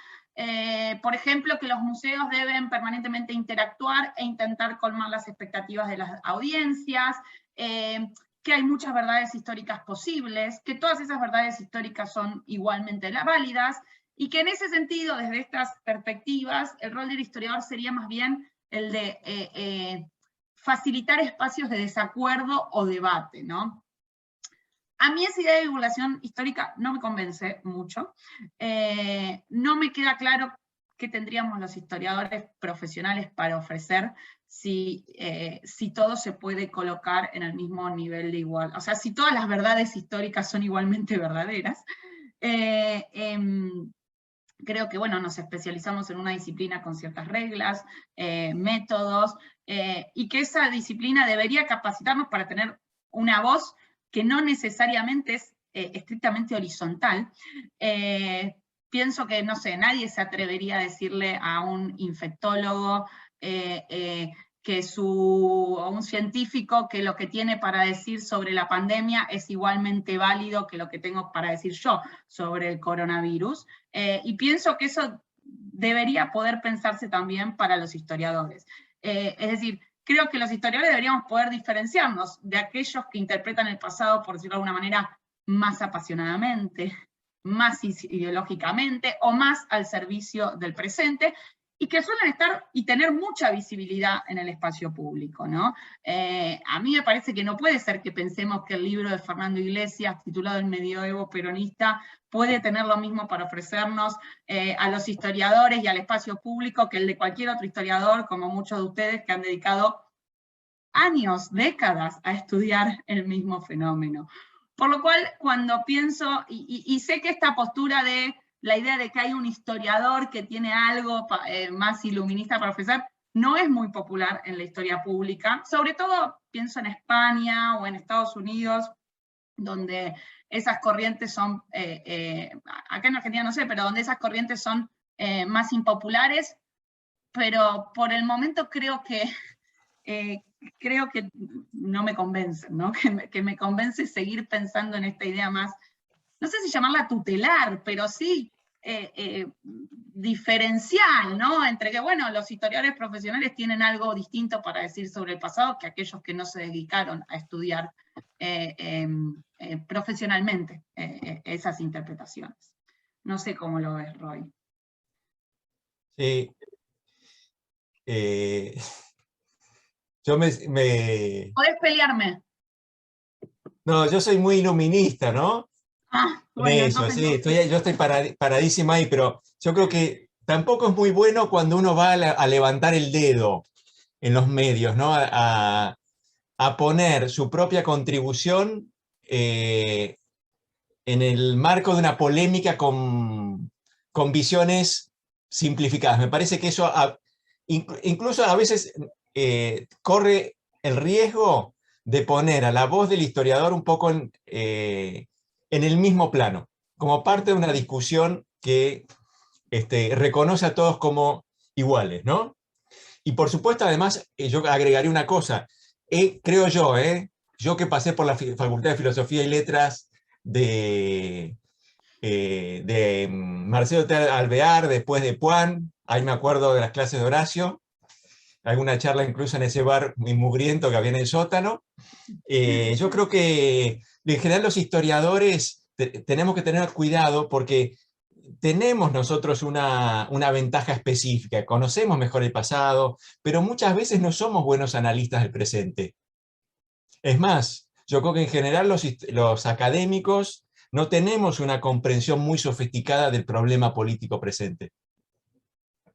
por ejemplo, que los museos deben permanentemente interactuar e intentar colmar las expectativas de las audiencias, que hay muchas verdades históricas posibles, que todas esas verdades históricas son igualmente válidas, y que en ese sentido, desde estas perspectivas, el rol del historiador sería más bien el de facilitar espacios de desacuerdo o debate, ¿no? A mí esa idea de divulgación histórica no me convence mucho. No me queda claro qué tendríamos los historiadores profesionales para ofrecer si todo se puede colocar en el mismo nivel de igual. O sea, si todas las verdades históricas son igualmente verdaderas. Creo que, bueno, nos especializamos en una disciplina con ciertas reglas, métodos, y que esa disciplina debería capacitarnos para tener una voz que no necesariamente es estrictamente horizontal. Pienso que, no sé, nadie se atrevería a decirle a un infectólogo o un científico que lo que tiene para decir sobre la pandemia es igualmente válido que lo que tengo para decir yo sobre el coronavirus. Y pienso que eso debería poder pensarse también para los historiadores. Es decir, creo que los historiadores deberíamos poder diferenciarnos de aquellos que interpretan el pasado, por decirlo de alguna manera, más apasionadamente, más ideológicamente, o más al servicio del presente, y que suelen estar y tener mucha visibilidad en el espacio público, ¿no? A mí me parece que no puede ser que pensemos que el libro de Fernando Iglesias, titulado El medioevo peronista, puede tener lo mismo para ofrecernos a los historiadores y al espacio público que el de cualquier otro historiador, como muchos de ustedes que han dedicado años, décadas, a estudiar el mismo fenómeno. Por lo cual, cuando pienso, y sé que esta postura de la idea de que hay un historiador que tiene algo más iluminista para ofrecer, no es muy popular en la historia pública, sobre todo pienso en España o en Estados Unidos, donde esas corrientes son, acá en Argentina no sé, pero donde esas corrientes son más impopulares, pero por el momento creo que no me convencen, ¿no? Que me convence seguir pensando en esta idea más, no sé si llamarla tutelar, pero sí diferencial, ¿no? Entre que, bueno, los historiadores profesionales tienen algo distinto para decir sobre el pasado que aquellos que no se dedicaron a estudiar profesionalmente esas interpretaciones. No sé cómo lo ves, Roy. Sí. Podés pelearme. No, yo soy muy iluminista, ¿no? Bueno, eso, sí, yo estoy paradísimo ahí, pero yo creo que tampoco es muy bueno cuando uno va a levantar el dedo en los medios, ¿no? A poner su propia contribución en el marco de una polémica con visiones simplificadas. Me parece que eso incluso a veces corre el riesgo de poner a la voz del historiador un poco en el mismo plano, como parte de una discusión que reconoce a todos como iguales, ¿no? Y por supuesto, además, yo agregaría una cosa, creo yo que pasé por la Facultad de Filosofía y Letras de Marcelo Alvear, después de Puan, ahí me acuerdo de las clases de Horacio, alguna charla incluso en ese bar muy mugriento que había en el sótano. Yo creo que en general los historiadores tenemos que tener cuidado porque tenemos nosotros una ventaja específica, conocemos mejor el pasado, pero muchas veces no somos buenos analistas del presente. Es más, yo creo que en general los académicos no tenemos una comprensión muy sofisticada del problema político presente.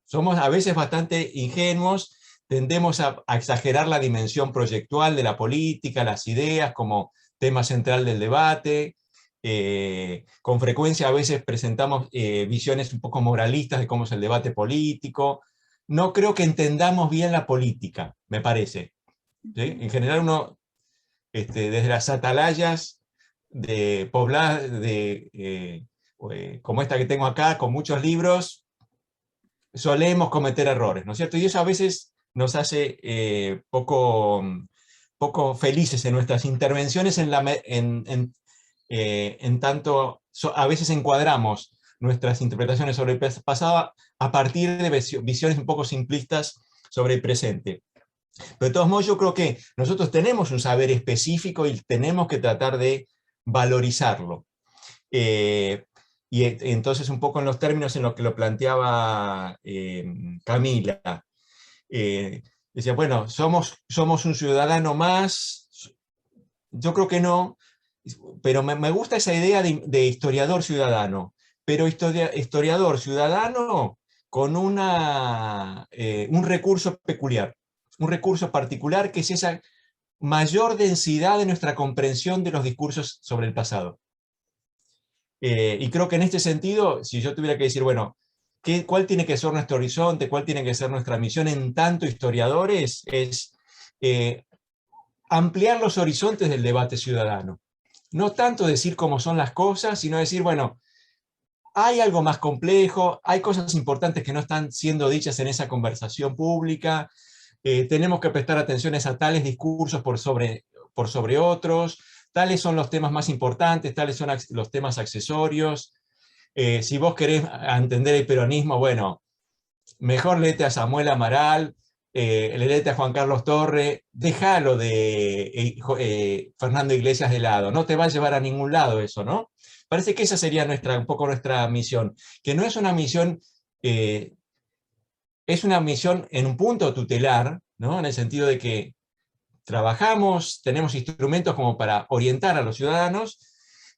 Somos a veces bastante ingenuos, tendemos a exagerar la dimensión proyectual de la política, las ideas como tema central del debate. Con frecuencia a veces presentamos visiones un poco moralistas de cómo es el debate político. No creo que entendamos bien la política, me parece. ¿Sí? En general uno, desde las atalayas pobladas como esta que tengo acá, con muchos libros, solemos cometer errores, ¿no es cierto? Y eso a veces nos hace poco felices en nuestras intervenciones en tanto a veces encuadramos nuestras interpretaciones sobre el pasado a partir de visiones un poco simplistas sobre el presente. Pero de todos modos yo creo que nosotros tenemos un saber específico y tenemos que tratar de valorizarlo. Y entonces un poco en los términos en los que lo planteaba Camila, decía, bueno, somos un ciudadano más. Yo creo que no, pero me gusta esa idea de historiador ciudadano, pero historiador ciudadano con un recurso peculiar, un recurso particular que es esa mayor densidad de nuestra comprensión de los discursos sobre el pasado. Y creo que en este sentido, si yo tuviera que decir, bueno, ¿cuál tiene que ser nuestro horizonte? ¿Cuál tiene que ser nuestra misión en tanto historiadores? Es ampliar los horizontes del debate ciudadano. No tanto decir cómo son las cosas, sino decir, bueno, hay algo más complejo, hay cosas importantes que no están siendo dichas en esa conversación pública, tenemos que prestar atención a tales discursos por sobre otros, tales son los temas más importantes, tales son los temas accesorios. Si vos querés entender el peronismo, bueno, mejor léete a Samuel Amaral, léete a Juan Carlos Torre, déjalo de Fernando Iglesias de lado, no te va a llevar a ningún lado eso, ¿no? Parece que esa sería un poco nuestra misión, que no es una misión, es una misión en un punto tutelar, ¿no? En el sentido de que trabajamos, tenemos instrumentos como para orientar a los ciudadanos,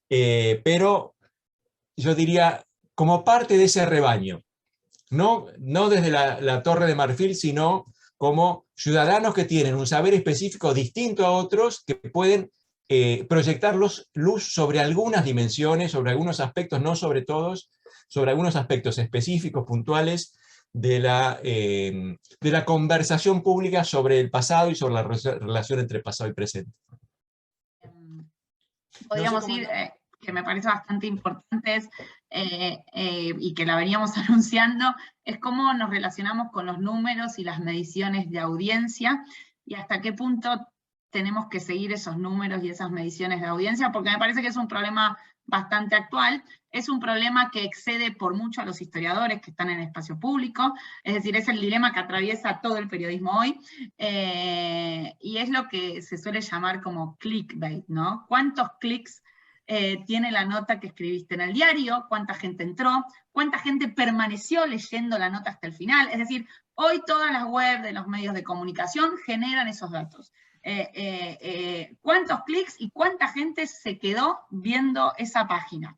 pero yo diría como parte de ese rebaño, no desde la Torre de Marfil, sino como ciudadanos que tienen un saber específico distinto a otros, que pueden proyectar luz sobre algunas dimensiones, sobre algunos aspectos, no sobre todos, sobre algunos aspectos específicos, puntuales, de la conversación pública sobre el pasado y sobre la relación entre pasado y presente. Podríamos ir, que me parece bastante importantes, y que la veníamos anunciando, es cómo nos relacionamos con los números y las mediciones de audiencia, y hasta qué punto tenemos que seguir esos números y esas mediciones de audiencia, porque me parece que es un problema bastante actual, es un problema que excede por mucho a los historiadores que están en el espacio público, es decir, es el dilema que atraviesa todo el periodismo hoy, y es lo que se suele llamar como clickbait, ¿no? ¿Cuántos clics tiene la nota que escribiste en el diario? ¿Cuánta gente entró? ¿Cuánta gente permaneció leyendo la nota hasta el final? Es decir, hoy todas las webs de los medios de comunicación generan esos datos. ¿Cuántos clics y cuánta gente se quedó viendo esa página?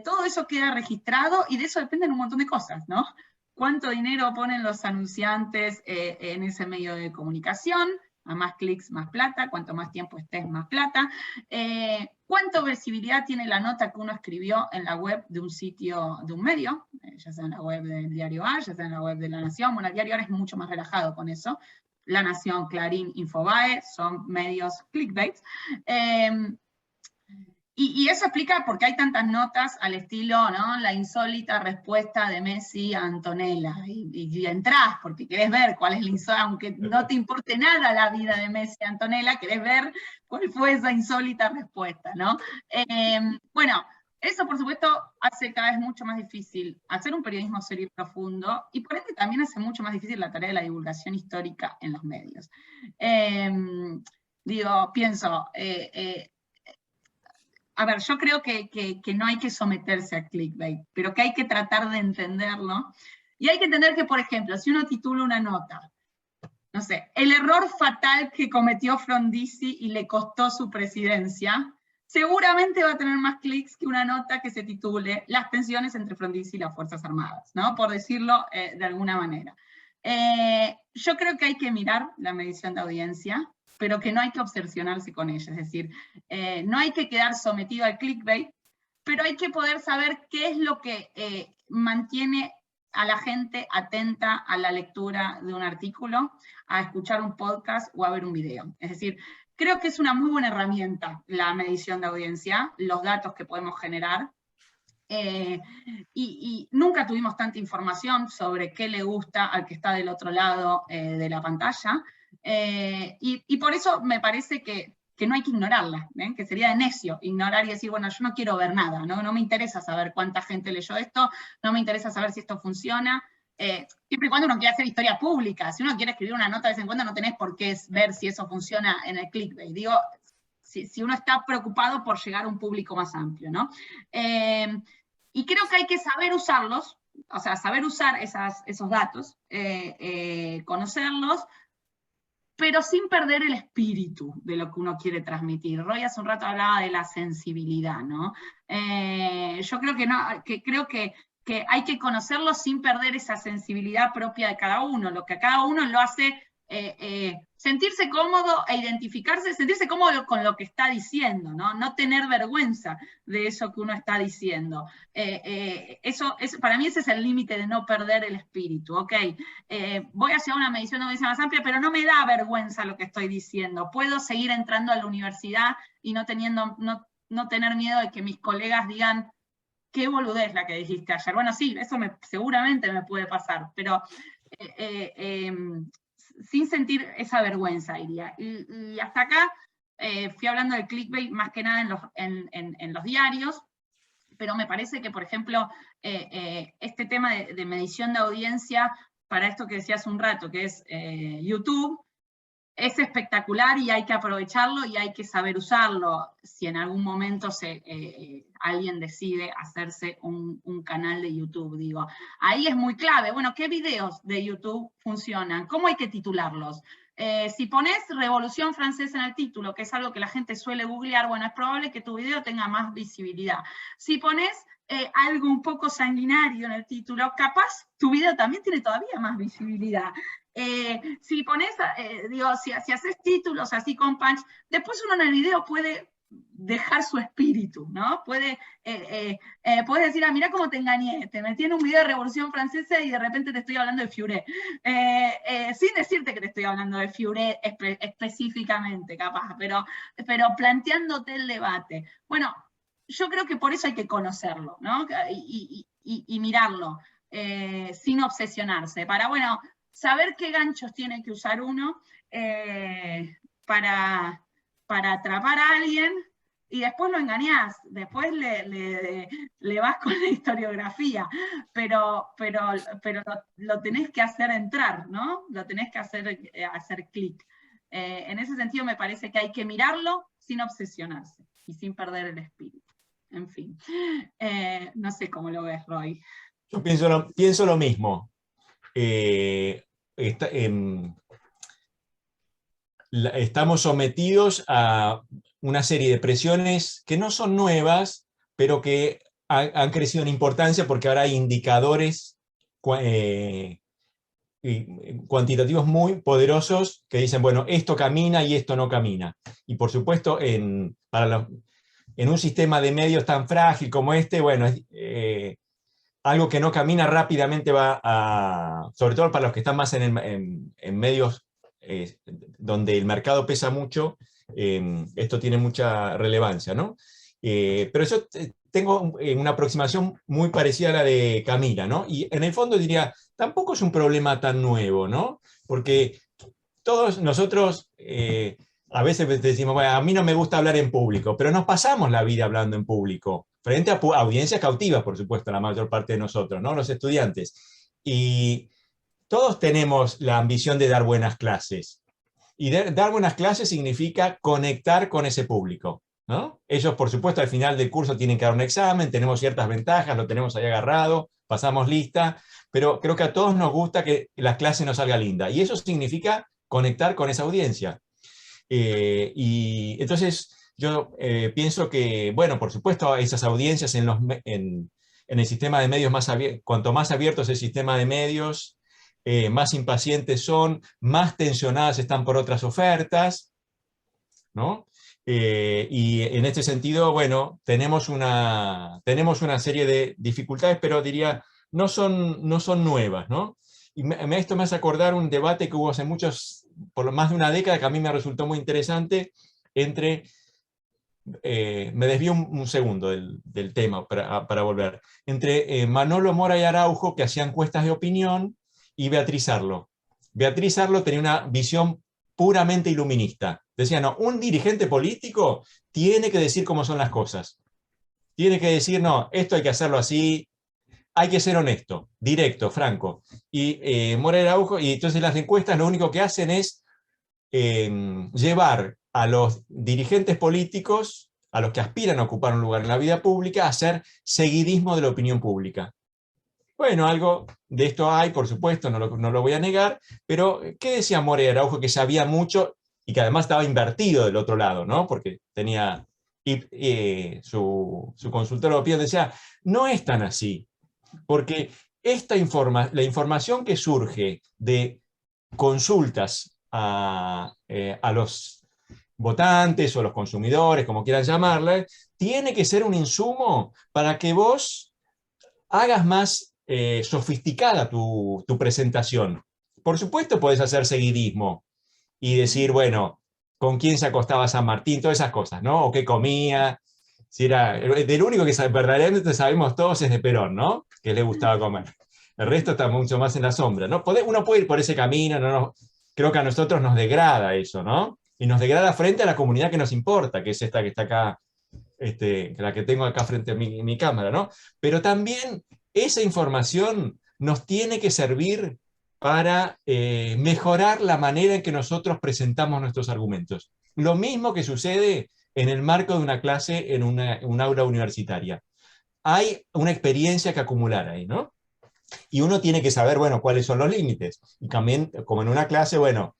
Todo eso queda registrado y de eso dependen un montón de cosas, ¿no? ¿Cuánto dinero ponen los anunciantes en ese medio de comunicación? A más clics, más plata. Cuanto más tiempo estés, más plata. ¿Cuánta visibilidad tiene la nota que uno escribió en la web de un sitio, de un medio? Ya sea en la web del diario A, ya sea en la web de La Nación. Bueno, el diario ahora es mucho más relajado con eso. La Nación, Clarín, Infobae, son medios clickbaits. Y eso explica por qué hay tantas notas al estilo, ¿no? La insólita respuesta de Messi a Antonella. Y entrás porque querés ver cuál es la insólita, aunque no te importe nada la vida de Messi a Antonella, querés ver cuál fue esa insólita respuesta, ¿no? Bueno, eso por supuesto hace cada vez mucho más difícil hacer un periodismo serio y profundo, y por ende también hace mucho más difícil la tarea de la divulgación histórica en los medios. Pienso, a ver, yo creo que no hay que someterse a clickbait, pero que hay que tratar de entenderlo. Y hay que entender que, por ejemplo, si uno titula una nota, no sé, el error fatal que cometió Frondizi y le costó su presidencia, seguramente va a tener más clics que una nota que se titule Las tensiones entre Frondizi y las Fuerzas Armadas, ¿no? Por decirlo de alguna manera. Yo creo que hay que mirar la medición de audiencia, pero que no hay que obsesionarse con ella, es decir, no hay que quedar sometido al clickbait, pero hay que poder saber qué es lo que mantiene a la gente atenta a la lectura de un artículo, a escuchar un podcast o a ver un video. Es decir, creo que es una muy buena herramienta la medición de audiencia, los datos que podemos generar, y nunca tuvimos tanta información sobre qué le gusta al que está del otro lado de la pantalla, y por eso me parece que no hay que ignorarla, que sería de necio ignorar y decir, bueno, yo no quiero ver nada, no me interesa saber cuánta gente leyó esto, no me interesa saber si esto funciona, siempre y cuando uno quiera hacer historia pública. Si uno quiere escribir una nota de vez en cuando, no tenés por qué ver si eso funciona en el clickbait. Digo, si uno está preocupado por llegar a un público más amplio, ¿no? Y creo que hay que saber usarlos, o sea, saber usar esos datos, conocerlos, pero sin perder el espíritu de lo que uno quiere transmitir. Roy hace un rato hablaba de la sensibilidad, ¿no? Yo creo que no, creo que hay que conocerlo sin perder esa sensibilidad propia de cada uno, lo que a cada uno lo hace sentirse cómodo e identificarse, sentirse cómodo con lo que está diciendo, ¿no? No tener vergüenza de eso que uno está diciendo. Para mí ese es el límite de no perder el espíritu, ¿ok? Voy a llevar una medición de audiencia más amplia, pero no me da vergüenza lo que estoy diciendo. Puedo seguir entrando a la universidad y no tener miedo de que mis colegas digan, qué boludez la que dijiste ayer. Bueno, sí, eso seguramente me puede pasar, pero sin sentir esa vergüenza, diría. Y hasta acá fui hablando del clickbait más que nada en los diarios, pero me parece que, por ejemplo, este tema de medición de audiencia, para esto que decía hace un rato, que es YouTube, es espectacular y hay que aprovecharlo y hay que saber usarlo. Si en algún momento alguien decide hacerse un canal de YouTube, digo. Ahí es muy clave. Bueno, ¿qué videos de YouTube funcionan? ¿Cómo hay que titularlos? Si pones Revolución Francesa en el título, que es algo que la gente suele googlear, bueno, es probable que tu video tenga más visibilidad. Si pones algo un poco sanguinario en el título, capaz tu video también tiene todavía más visibilidad. Si pones, si haces títulos así con punch, después uno en el video puede dejar su espíritu, ¿no? Puedes decir, mirá cómo te engañé, te metí en un video de Revolución Francesa y de repente te estoy hablando de Furet. Sin decirte que te estoy hablando de Furet específicamente, capaz, pero planteándote el debate. Bueno, yo creo que por eso hay que conocerlo, ¿no? Y mirarlo, sin obsesionarse, para, bueno, saber qué ganchos tiene que usar uno para atrapar a alguien, y después lo engañás, después le vas con la historiografía, pero lo tenés que hacer entrar, ¿no? Lo tenés que hacer clic. En ese sentido me parece que hay que mirarlo sin obsesionarse y sin perder el espíritu. En fin, no sé cómo lo ves, Roy. Yo pienso lo mismo. Estamos sometidos a una serie de presiones que no son nuevas, pero que han crecido en importancia porque ahora hay indicadores cuantitativos muy poderosos que dicen, bueno, esto camina y esto no camina. Y por supuesto, en un sistema de medios tan frágil como este, bueno, algo que no camina rápidamente va a, sobre todo para los que están más en medios donde el mercado pesa mucho, esto tiene mucha relevancia, ¿no? Pero yo tengo una aproximación muy parecida a la de Camila, ¿no? Y en el fondo diría, tampoco es un problema tan nuevo, ¿no? Porque todos nosotros a veces decimos, bueno, a mí no me gusta hablar en público, pero nos pasamos la vida hablando en público, frente a audiencias cautivas, por supuesto, la mayor parte de nosotros, ¿no? Los estudiantes. Y todos tenemos la ambición de dar buenas clases. Y dar buenas clases significa conectar con ese público, ¿no? Ellos, por supuesto, al final del curso tienen que dar un examen, tenemos ciertas ventajas, lo tenemos ahí agarrado, pasamos lista, pero creo que a todos nos gusta que la clase nos salga linda. Y eso significa conectar con esa audiencia. Y entonces yo pienso que, bueno, por supuesto, esas audiencias en el sistema de medios más abierto, cuanto más abierto es el sistema de medios, más impacientes son, más tensionadas están por otras ofertas, ¿no? Y en este sentido, bueno, tenemos una serie de dificultades, pero diría, no son nuevas, ¿no? Y esto me hace acordar un debate que hubo hace por más de una década, que a mí me resultó muy interesante, entre, me desvío un segundo del tema para volver, entre Manolo Mora y Araujo, que hacían encuestas de opinión, y Beatriz Arlo. Beatriz Arlo tenía una visión puramente iluminista. Decía, no, un dirigente político tiene que decir cómo son las cosas. Tiene que decir, no, esto hay que hacerlo así, hay que ser honesto, directo, franco. Y Mora y Araujo, y entonces las encuestas lo único que hacen es llevar a los dirigentes políticos, a los que aspiran a ocupar un lugar en la vida pública, a hacer seguidismo de la opinión pública. Bueno, algo de esto hay, por supuesto, no lo voy a negar, pero ¿qué decía Mora y Araujo? Que sabía mucho y que además estaba invertido del otro lado, ¿no? Porque tenía su consultor de opinión, decía, no es tan así, porque la información que surge de consultas a los votantes o los consumidores, como quieran llamarle, tiene que ser un insumo para que vos hagas más sofisticada tu presentación. Por supuesto podés hacer seguidismo y decir, bueno, con quién se acostaba San Martín, todas esas cosas, ¿no? O qué comía. Si era, del único que verdaderamente sabemos todos es de Perón, ¿no? Que le gustaba comer. El resto está mucho más en la sombra, ¿no? Uno puede ir por ese camino, creo que a nosotros nos degrada eso, ¿no? Y nos degrada frente a la comunidad que nos importa, que es esta que está acá la que tengo acá frente a mi cámara, ¿no? Pero también esa información nos tiene que servir para mejorar la manera en que nosotros presentamos nuestros argumentos. Lo mismo que sucede en el marco de una clase en un aula universitaria. Hay una experiencia que acumular ahí, ¿no? Y uno tiene que saber, bueno, cuáles son los límites. Y también, como en una clase, bueno,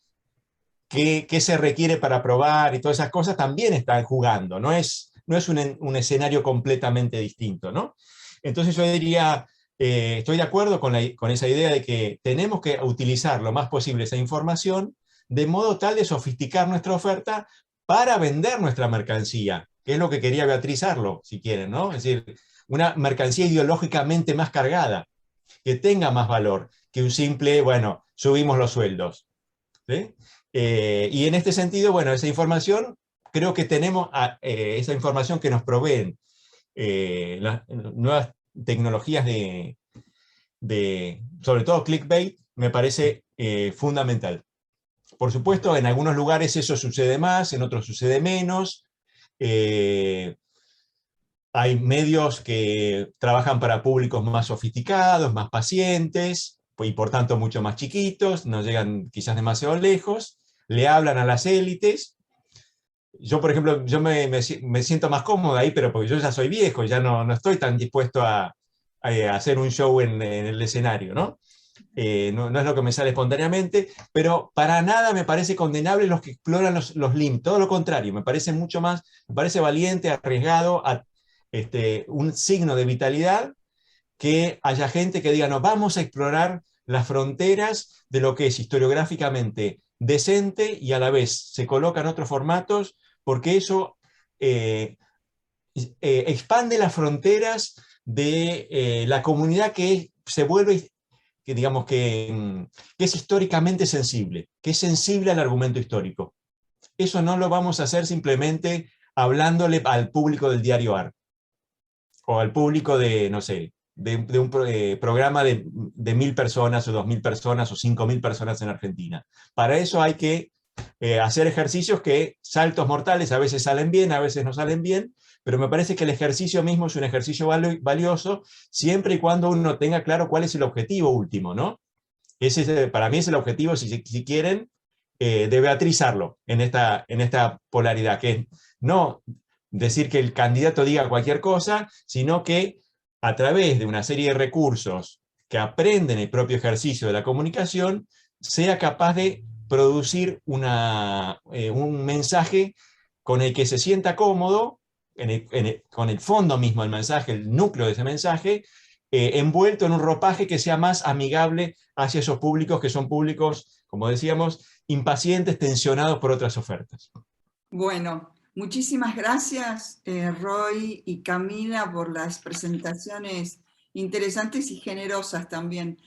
qué se requiere para probar y todas esas cosas también están jugando, no es un escenario completamente distinto, ¿no? Entonces yo diría, estoy de acuerdo con esa idea de que tenemos que utilizar lo más posible esa información de modo tal de sofisticar nuestra oferta para vender nuestra mercancía, que es lo que quería Beatriz Arlo, si quieren, ¿no? Es decir, una mercancía ideológicamente más cargada, que tenga más valor que un simple, bueno, subimos los sueldos, ¿sí? Y en este sentido, bueno, esa información, creo que tenemos esa información que nos proveen las nuevas tecnologías sobre todo clickbait, me parece fundamental. Por supuesto, en algunos lugares eso sucede más, en otros sucede menos. Hay medios que trabajan para públicos más sofisticados, más pacientes, y por tanto mucho más chiquitos, no llegan quizás demasiado lejos, le hablan a las élites. Yo, por ejemplo, yo me siento más cómodo ahí, pero porque yo ya soy viejo, ya no estoy tan dispuesto a hacer un show en el escenario, ¿no? No es lo que me sale espontáneamente, pero para nada me parece condenable los que exploran los límites, todo lo contrario, me parece mucho más, me parece valiente, arriesgado, un signo de vitalidad que haya gente que diga, no, vamos a explorar las fronteras de lo que es historiográficamente decente y a la vez se coloca en otros formatos, porque eso expande las fronteras de la comunidad que se vuelve, que digamos que es históricamente sensible, que es sensible al argumento histórico. Eso no lo vamos a hacer simplemente hablándole al público del diario AR, o al público de, no sé, de un programa de 1.000 personas, o 2.000 personas, o 5.000 personas en Argentina. Para eso hay que hacer ejercicios que, saltos mortales, a veces salen bien, a veces no salen bien, pero me parece que el ejercicio mismo es un ejercicio valioso, siempre y cuando uno tenga claro cuál es el objetivo último, ¿no? Ese, para mí es el objetivo, si quieren, de Beatriz Arlo en esta polaridad, que es no decir que el candidato diga cualquier cosa, sino que a través de una serie de recursos que aprenden el propio ejercicio de la comunicación, sea capaz de producir un mensaje con el que se sienta cómodo, con el fondo mismo del mensaje, el núcleo de ese mensaje, envuelto en un ropaje que sea más amigable hacia esos públicos que son públicos, como decíamos, impacientes, tensionados por otras ofertas. Bueno, muchísimas gracias, Roy y Camila, por las presentaciones interesantes y generosas también.